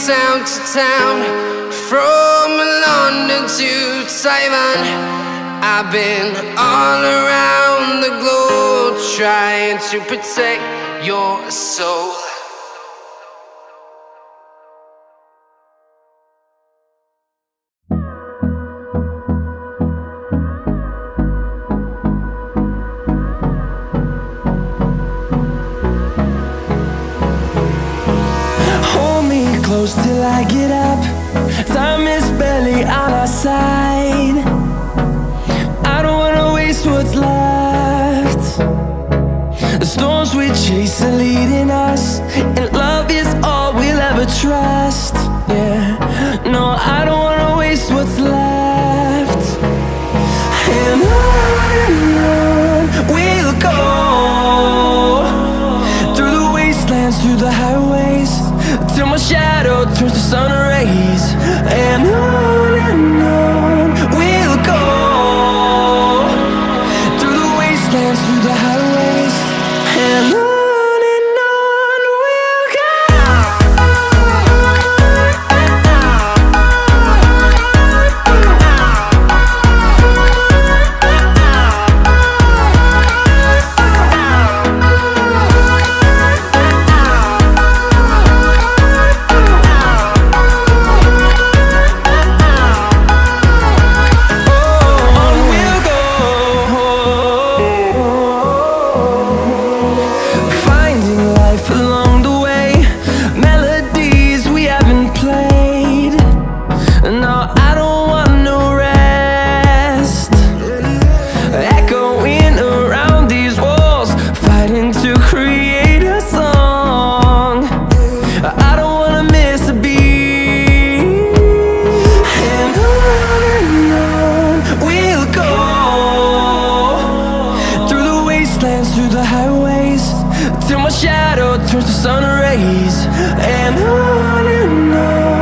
town to town, from London to Taiwan. I've been all around the globe trying to protect your soul. Close till I get up. Time is barely on our side. I don't wanna waste what's left. The storms we chase are leading us, and love is all we'll ever trust. Yeah, no, I don't wanna waste what's left. And on we'll go, through the wastelands, through the highways, till my shadow turns to sun rays. And on we'll go, through the wastelands, through the highways, and on we'll go. Through the highways, till my shadow turns to sun rays. And on